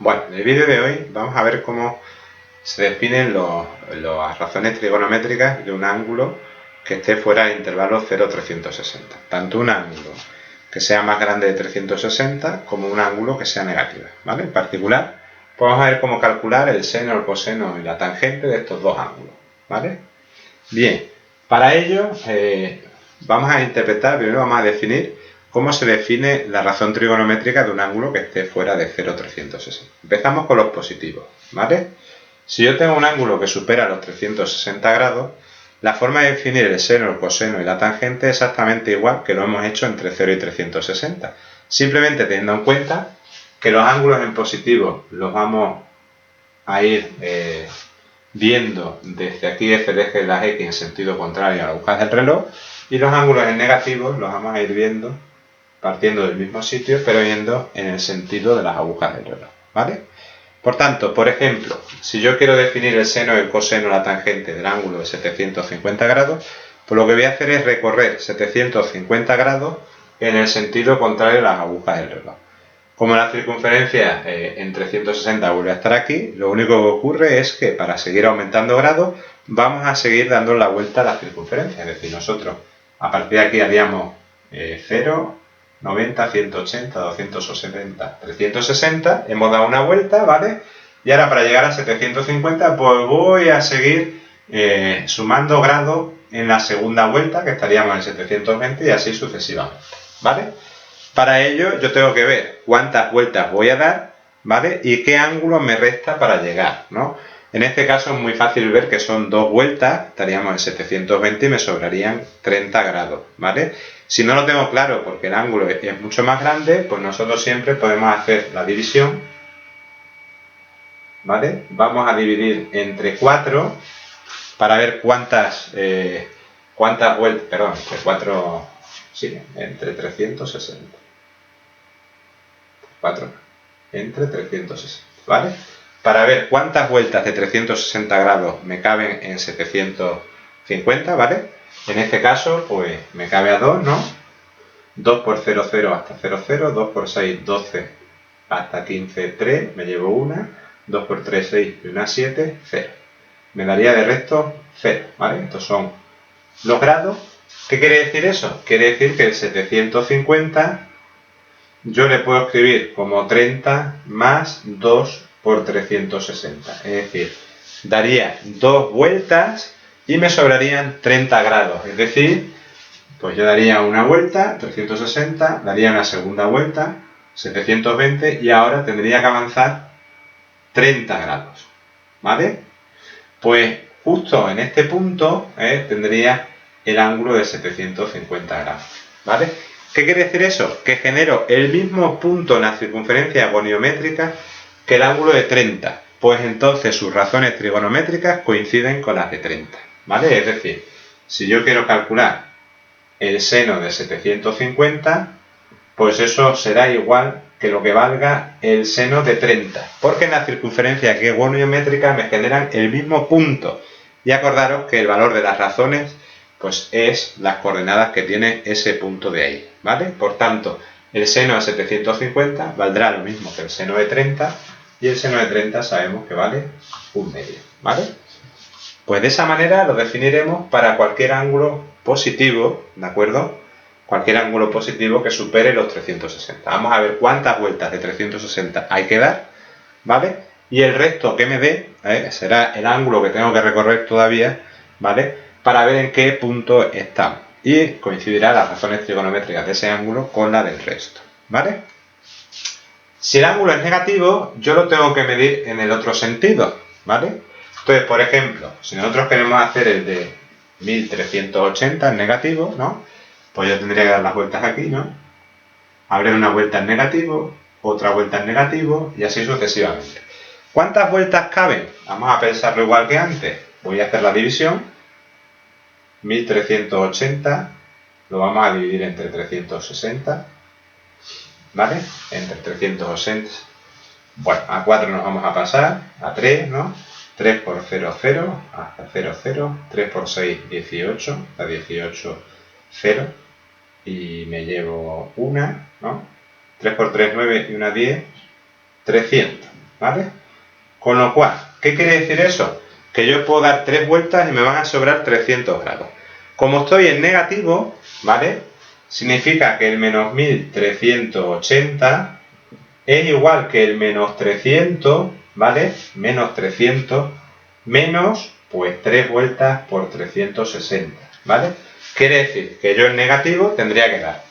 Bueno, en el vídeo de hoy vamos a ver cómo se definen las razones trigonométricas de un ángulo que esté fuera del intervalo 0,360. Tanto un ángulo que sea más grande de 360 como un ángulo que sea negativo, ¿vale? En particular, pues vamos a ver cómo calcular el seno, el coseno y la tangente de estos dos ángulos, ¿vale? Bien, para ello vamos a interpretar, primero vamos a definir cómo se define la razón trigonométrica de un ángulo que esté fuera de 0,360. Empezamos con los positivos, ¿vale? Si yo tengo un ángulo que supera los 360 grados, la forma de definir el seno, el coseno y la tangente es exactamente igual que lo hemos hecho entre 0 y 360. Simplemente teniendo en cuenta que los ángulos en positivo los vamos a ir viendo desde aquí, desde el eje de las X en sentido contrario a las agujas del reloj, y los ángulos en negativos los vamos a ir viendo partiendo del mismo sitio, pero yendo en el sentido de las agujas del reloj, ¿vale? Por tanto, por ejemplo, si yo quiero definir el seno, el coseno, la tangente del ángulo de 750 grados, pues lo que voy a hacer es recorrer 750 grados en el sentido contrario a las agujas del reloj. Como la circunferencia en 360 vuelve a estar aquí, lo único que ocurre es que para seguir aumentando grados vamos a seguir dando la vuelta a la circunferencia. Es decir, nosotros a partir de aquí haríamos 0, 90, 180, 270, 360, hemos dado una vuelta, ¿vale? Y ahora para llegar a 750 pues voy a seguir sumando grados en la segunda vuelta, que estaríamos en 720 y así sucesivamente, ¿vale? Para ello yo tengo que ver cuántas vueltas voy a dar, ¿vale? Y qué ángulo me resta para llegar, ¿no? En este caso es muy fácil ver que son dos vueltas, estaríamos en 720 y me sobrarían 30 grados, ¿vale? Si no lo tengo claro porque el ángulo es mucho más grande, pues nosotros siempre podemos hacer la división, ¿vale? Vamos a dividir entre 4 para ver cuántas vueltas, perdón, entre 4, sí, entre 360. 4 entre 360, ¿vale? Para ver cuántas vueltas de 360 grados me caben en 750, ¿vale? En este caso, pues me cabe a 2, ¿no? 2 por 0, 0 hasta 0, 0, 2 por 6, 12 hasta 15, 3, me llevo una, 2 por 3, 6 y una 7, 0. Me daría de resto 0, ¿vale? Estos son los grados. ¿Qué quiere decir eso? Quiere decir que el 750 yo le puedo escribir como 30 más 2 por 360. Es decir, daría 2 vueltas y me sobrarían 30 grados. Es decir, pues yo daría una vuelta, 360, daría una segunda vuelta, 720, y ahora tendría que avanzar 30 grados. ¿Vale? Pues justo en este punto tendría el ángulo de 750 grados. ¿Vale? ¿Qué quiere decir eso? Que genero el mismo punto en la circunferencia goniométrica que el ángulo de 30. Pues entonces sus razones trigonométricas coinciden con las de 30. ¿Vale? Es decir, si yo quiero calcular el seno de 750, pues eso será igual que lo que valga el seno de 30. Porque en la circunferencia que es goniométrica me generan el mismo punto. Y acordaros que el valor de las razones pues es las coordenadas que tiene ese punto de ahí, ¿vale? Por tanto, el seno de 750 valdrá lo mismo que el seno de 30, y el seno de 30 sabemos que vale 1/2, ¿vale? Pues de esa manera lo definiremos para cualquier ángulo positivo, ¿de acuerdo? Cualquier ángulo positivo que supere los 360. Vamos a ver cuántas vueltas de 360 hay que dar, ¿vale? Y el resto que me dé será el ángulo que tengo que recorrer todavía, ¿vale? Para ver en qué punto estamos. Y coincidirá las razones trigonométricas de ese ángulo con la del resto, ¿vale? Si el ángulo es negativo, yo lo tengo que medir en el otro sentido, ¿vale? Entonces, por ejemplo, si nosotros queremos hacer el de 1380 en negativo, ¿no? Pues yo tendría que dar las vueltas aquí, ¿no? Abrir una vuelta en negativo, otra vuelta en negativo y así sucesivamente. ¿Cuántas vueltas caben? Vamos a pensarlo igual que antes. Voy a hacer la división. 1380 lo vamos a dividir entre 360, ¿vale? Entre 360. Bueno, a 4 nos vamos a pasar, a 3, ¿no? 3 por 0, 0, hasta 0, 0, 3 por 6, 18, a 18, 0, y me llevo una, ¿no? 3 por 3, 9 y una 10, 300, ¿vale? Con lo cual, ¿qué quiere decir eso? Que yo puedo dar 3 vueltas y me van a sobrar 300 grados. Como estoy en negativo, ¿vale? Significa que el menos 1380 es igual que el menos 300, ¿vale? Menos 300 menos, pues 3 vueltas por 360, ¿vale? Quiere decir que yo en negativo tendría que dar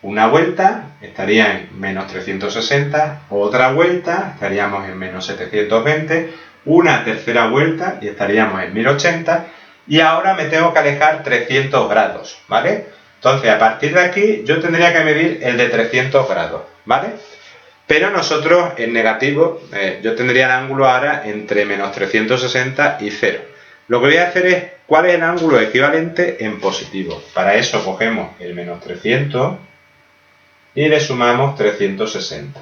una vuelta, estaría en menos 360, otra vuelta, estaríamos en menos 720, una tercera vuelta y estaríamos en 1080, y ahora me tengo que alejar 300 grados, ¿vale? Entonces, a partir de aquí, yo tendría que medir el de 300 grados, ¿vale? Pero nosotros, en negativo, yo tendría el ángulo ahora entre menos 360 y 0. Lo que voy a hacer es, ¿cuál es el ángulo equivalente en positivo? Para eso cogemos el menos 300 y le sumamos 360.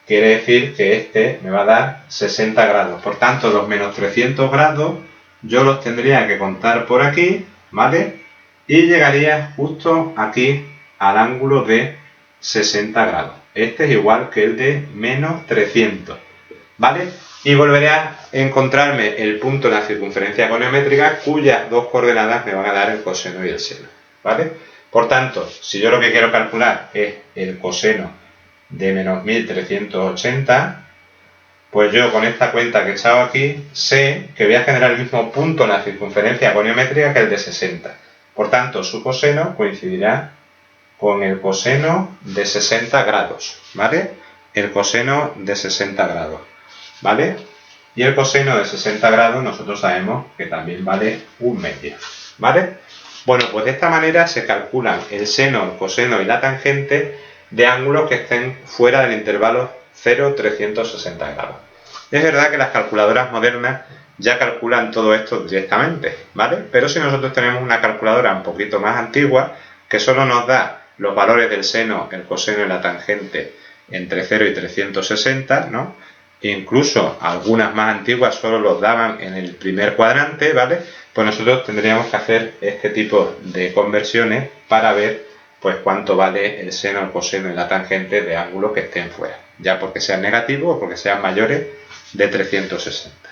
Quiere decir que este me va a dar 60 grados. Por tanto, los menos 300 grados yo los tendría que contar por aquí, ¿vale? Y llegaría justo aquí al ángulo de 60 grados. Este es igual que el de menos 300, ¿vale? Y volveré a encontrarme el punto en la circunferencia coniométrica cuyas dos coordenadas me van a dar el coseno y el seno, ¿vale? Por tanto, si yo lo que quiero calcular es el coseno de menos 1380, pues yo con esta cuenta que he echado aquí sé que voy a generar el mismo punto en la circunferencia coniométrica que el de 60. Por tanto, su coseno coincidirá con el coseno de 60 grados, ¿vale? El coseno de 60 grados, ¿vale? Y el coseno de 60 grados nosotros sabemos que también vale 1/2, ¿vale? Bueno, pues de esta manera se calculan el seno, el coseno y la tangente de ángulos que estén fuera del intervalo 0-360 grados. Es verdad que las calculadoras modernas ya calculan todo esto directamente, ¿vale? Pero si nosotros tenemos una calculadora un poquito más antigua, que solo nos da los valores del seno, el coseno y la tangente entre 0 y 360, ¿no? Incluso algunas más antiguas solo los daban en el primer cuadrante, ¿vale? Pues nosotros tendríamos que hacer este tipo de conversiones para ver pues cuánto vale el seno, el coseno y la tangente de ángulos que estén fuera, ya porque sean negativos o porque sean mayores de 360.